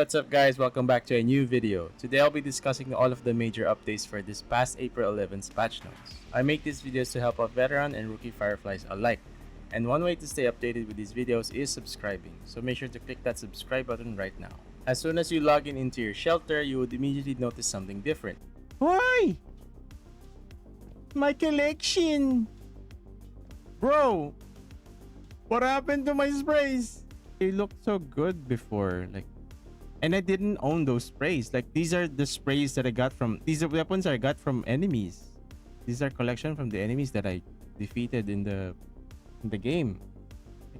what's up guys? Welcome back to a new video. Today I'll be discussing all of the major updates for this past April 11th patch notes. I make these videos to help out veteran and rookie Fireflies alike. And one way to stay updated with these videos is subscribing, so make sure to click that subscribe button right now. As soon as you log in into your shelter, you would immediately notice something different. Why? My collection! Bro! What happened to my sprays? They looked so good before, and I didn't own those sprays. These are the sprays that I got from, these are weapons I got from enemies. These are collection from the enemies that I defeated in the game.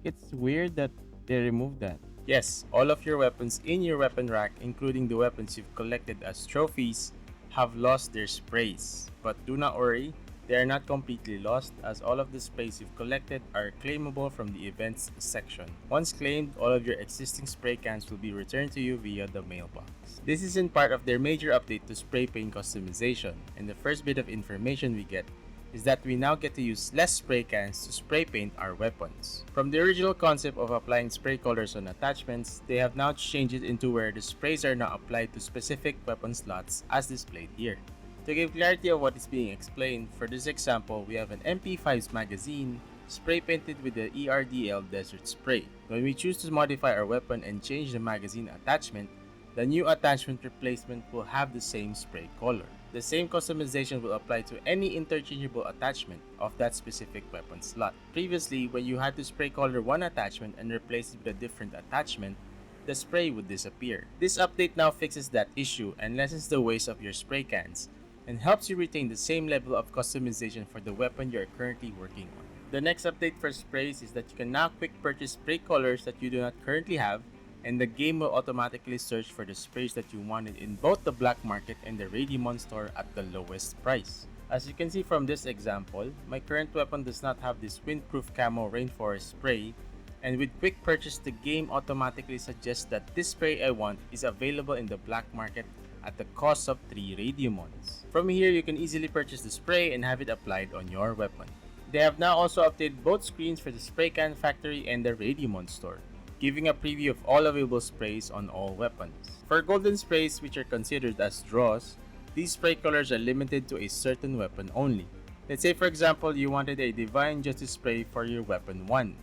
It's weird that they removed that. Yes, all of your weapons in your weapon rack, including the weapons you've collected as trophies, have lost their sprays. But do not worry, they are not completely lost, as all of the sprays you've collected are claimable from the events section. Once claimed, all of your existing spray cans will be returned to you via the mailbox. This is in part of their major update to spray paint customization, and the first bit of information we get is that we now get to use less spray cans to spray paint our weapons. From the original concept of applying spray colors on attachments, they have now changed it into where the sprays are now applied to specific weapon slots as displayed here. To give clarity of what is being explained, for this example, we have an MP5's magazine spray painted with the ERDL Desert Spray. When we choose to modify our weapon and change the magazine attachment, the new attachment replacement will have the same spray color. The same customization will apply to any interchangeable attachment of that specific weapon slot. Previously, when you had to spray color one attachment and replace it with a different attachment, the spray would disappear. This update now fixes that issue and lessens the waste of your spray cans, and helps you retain the same level of customization for the weapon you are currently working on. The next update for sprays is that you can now quick purchase spray colors that you do not currently have, and the game will automatically search for the sprays that you wanted in both the black market and the Radimon store at the lowest price. As you can see from this example, my current weapon does not have this windproof camo rainforest spray, and with quick purchase the game automatically suggests that this spray I want is available in the black market at the cost of 3 Radiumons. From here, you can easily purchase the spray and have it applied on your weapon. They have now also updated both screens for the Spray Can Factory and the Radiumon store, giving a preview of all available sprays on all weapons. For golden sprays, which are considered as draws, these spray colors are limited to a certain weapon only. Let's say for example, you wanted a Divine Justice spray for your weapon 1,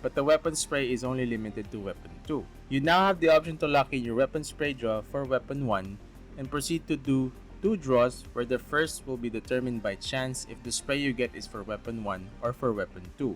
but the weapon spray is only limited to weapon 2. You now have the option to lock in your weapon spray draw for weapon 1 and proceed to do 2 draws, where the first will be determined by chance if the spray you get is for weapon 1 or for weapon 2,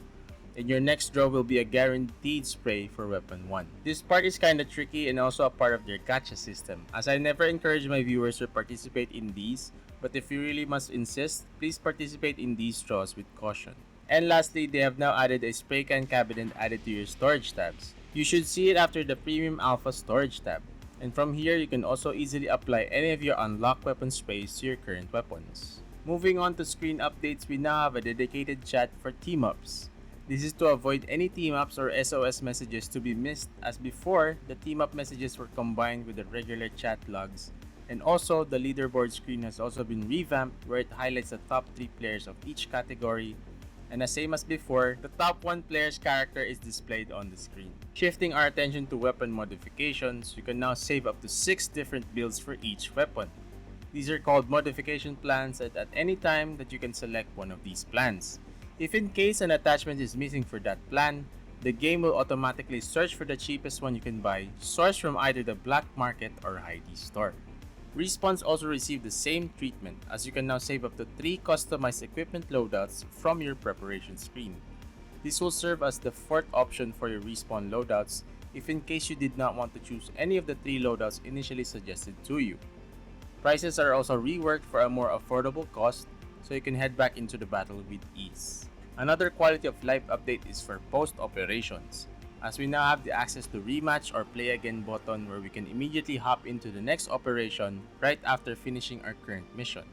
and your next draw will be a guaranteed spray for weapon 1. This part is kinda tricky and also a part of their gacha system, as I never encourage my viewers to participate in these, but if you really must insist, please participate in these draws with caution. And lastly, they have now added a spray can cabinet added to your storage tabs. You should see it after the Premium Alpha storage tab. And from here, you can also easily apply any of your unlocked weapon sprays to your current weapons. Moving on to screen updates, we now have a dedicated chat for team-ups. This is to avoid any team-ups or SOS messages to be missed, as before, the team-up messages were combined with the regular chat logs. And also, the leaderboard screen has also been revamped, where it highlights the top 3 players of each category, and the same as before, the top 1 player's character is displayed on the screen. Shifting our attention to weapon modifications, you can now save up to 6 different builds for each weapon. These are called modification plans, and at any time that you can select one of these plans. If in case an attachment is missing for that plan, the game will automatically search for the cheapest one you can buy, sourced from either the black market or ID store. Respawns also receive the same treatment, as you can now save up to 3 customized equipment loadouts from your preparation screen. This will serve as the 4th option for your respawn loadouts if in case you did not want to choose any of the 3 loadouts initially suggested to you. Prices are also reworked for a more affordable cost, so you can head back into the battle with ease. Another quality of life update is for post operations, as we now have the access to rematch or play again button, where we can immediately hop into the next operation right after finishing our current mission,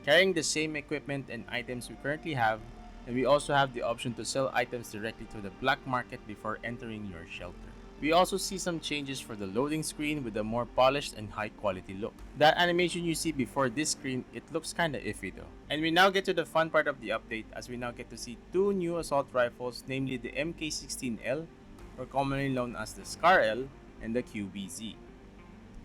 carrying the same equipment and items we currently have, and we also have the option to sell items directly to the black market before entering your shelter. We also see some changes for the loading screen with a more polished and high quality look. That animation you see before this screen, it looks kinda iffy though. And we now get to the fun part of the update, as we now get to see 2 new assault rifles, namely the MK16L, or commonly known as the Scar L, and the QBZ.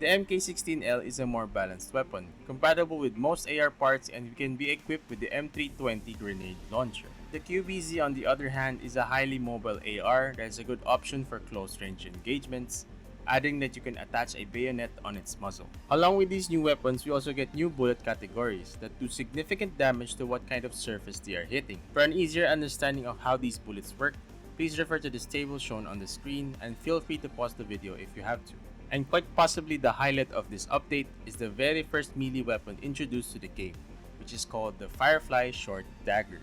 The MK16L is a more balanced weapon, compatible with most AR parts and can be equipped with the M320 grenade launcher. The QBZ on the other hand is a highly mobile AR that is a good option for close range engagements, adding that you can attach a bayonet on its muzzle. Along with these new weapons, we also get new bullet categories that do significant damage to what kind of surface they are hitting. For an easier understanding of how these bullets work, please refer to this table shown on the screen and feel free to pause the video if you have to. And quite possibly the highlight of this update is the very first melee weapon introduced to the game, which is called the Firefly Short Dagger.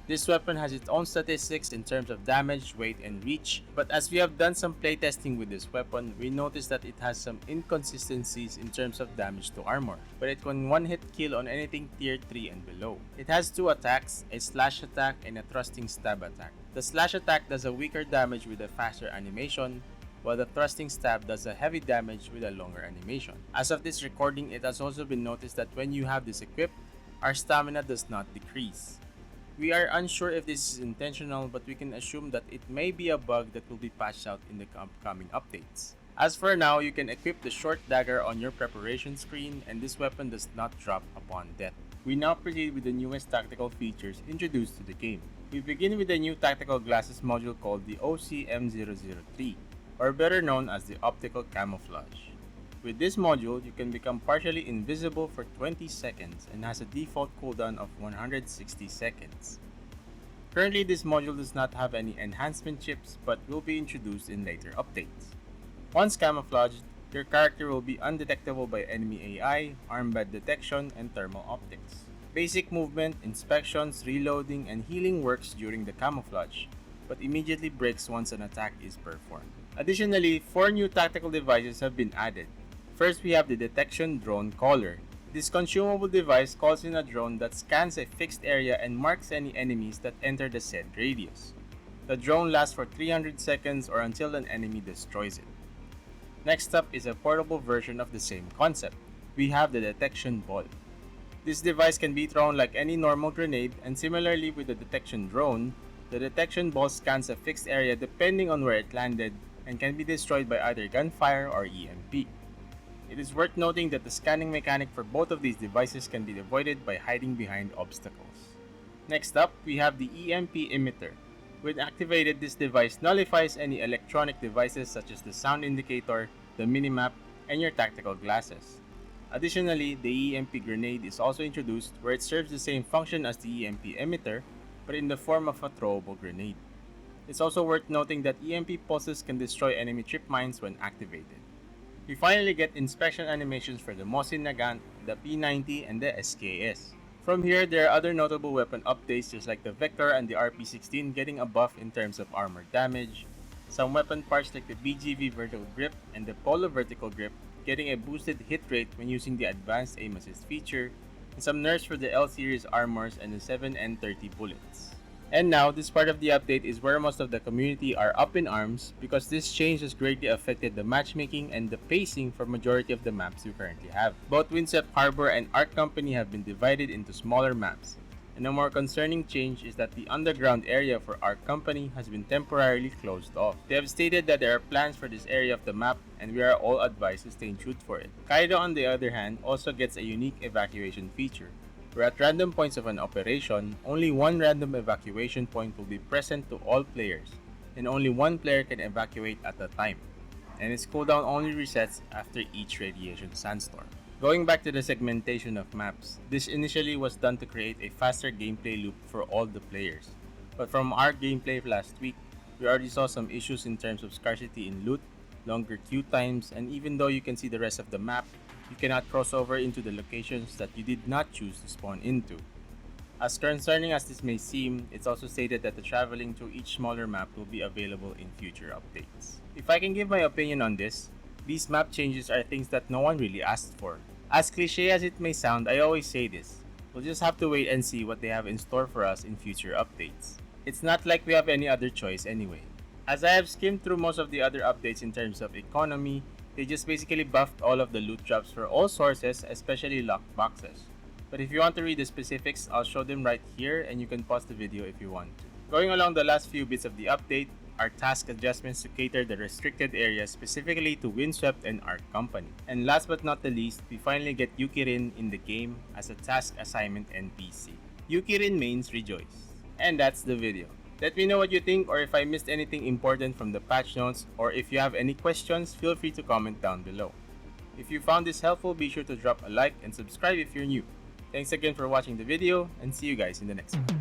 This weapon has its own statistics in terms of damage, weight, and reach, but as we have done some playtesting with this weapon, we noticed that it has some inconsistencies in terms of damage to armor, but it can one-hit kill on anything tier 3 and below. It has two attacks, a slash attack and a thrusting stab attack. The slash attack does a weaker damage with a faster animation, while the thrusting stab does a heavy damage with a longer animation. As of this recording, it has also been noticed that when you have this equipped, our stamina does not decrease. We are unsure if this is intentional, but we can assume that it may be a bug that will be patched out in the upcoming updates. As for now, you can equip the short dagger on your preparation screen and this weapon does not drop upon death. We now proceed with the newest tactical features introduced to the game. We begin with the new tactical glasses module called the OCM003, or better known as the Optical Camouflage. With this module, you can become partially invisible for 20 seconds and has a default cooldown of 160 seconds. Currently, this module does not have any enhancement chips but will be introduced in later updates. Once camouflaged, your character will be undetectable by enemy AI, armband detection, and thermal optics. Basic movement, inspections, reloading, and healing works during the camouflage, but immediately breaks once an attack is performed. Additionally, 4 new tactical devices have been added. First, we have the Detection Drone Caller. This consumable device calls in a drone that scans a fixed area and marks any enemies that enter the said radius. The drone lasts for 300 seconds or until an enemy destroys it. Next up is a portable version of the same concept. We have the Detection Ball. This device can be thrown like any normal grenade, and similarly with the Detection Drone, the Detection Ball scans a fixed area depending on where it landed and can be destroyed by either gunfire or EMP. It is worth noting that the scanning mechanic for both of these devices can be avoided by hiding behind obstacles. Next up, we have the EMP emitter. When activated, this device nullifies any electronic devices such as the sound indicator, the minimap, and your tactical glasses. Additionally, the EMP grenade is also introduced where it serves the same function as the EMP emitter, but in the form of a throwable grenade. It's also worth noting that EMP pulses can destroy enemy trip mines when activated. We finally get inspection animations for the Mosin Nagant, the P90, and the SKS. From here, there are other notable weapon updates just like the Vector and the RP16 getting a buff in terms of armor damage, some weapon parts like the BGV Vertical Grip and the Polo Vertical Grip getting a boosted hit rate when using the Advanced Aim Assist feature, and some nerfs for the L-Series armors and the 7N30 bullets. And now, this part of the update is where most of the community are up in arms because this change has greatly affected the matchmaking and the pacing for majority of the maps we currently have. Both Windswept Harbor and Ark Company have been divided into smaller maps, and a more concerning change is that the underground area for Ark Company has been temporarily closed off. They have stated that there are plans for this area of the map and we are all advised to stay tuned for it. Kaido on the other hand also gets a unique evacuation feature, where at random points of an operation, only one random evacuation point will be present to all players, and only one player can evacuate at a time, and its cooldown only resets after each radiation sandstorm. Going back to the segmentation of maps, this initially was done to create a faster gameplay loop for all the players, but from our gameplay last week, we already saw some issues in terms of scarcity in loot, longer queue times, and even though you can see the rest of the map, you cannot cross over into the locations that you did not choose to spawn into. As concerning as this may seem, it's also stated that the traveling to each smaller map will be available in future updates. If I can give my opinion on this, these map changes are things that no one really asked for. As cliche as it may sound, I always say this, we'll just have to wait and see what they have in store for us in future updates. It's not like we have any other choice anyway. As I have skimmed through most of the other updates in terms of economy, they just basically buffed all of the loot drops for all sources, especially locked boxes. But if you want to read the specifics, I'll show them right here and you can pause the video if you want to. Going along the last few bits of the update, are task adjustments to cater the restricted areas specifically to Windswept and Ark Company. And last but not the least, we finally get Yukirin in the game as a task assignment NPC. Yukirin means rejoice. And that's the video. Let me know what you think, or if I missed anything important from the patch notes, or if you have any questions, feel free to comment down below. If you found this helpful, be sure to drop a like and subscribe if you're new. Thanks again for watching the video, and see you guys in the next one.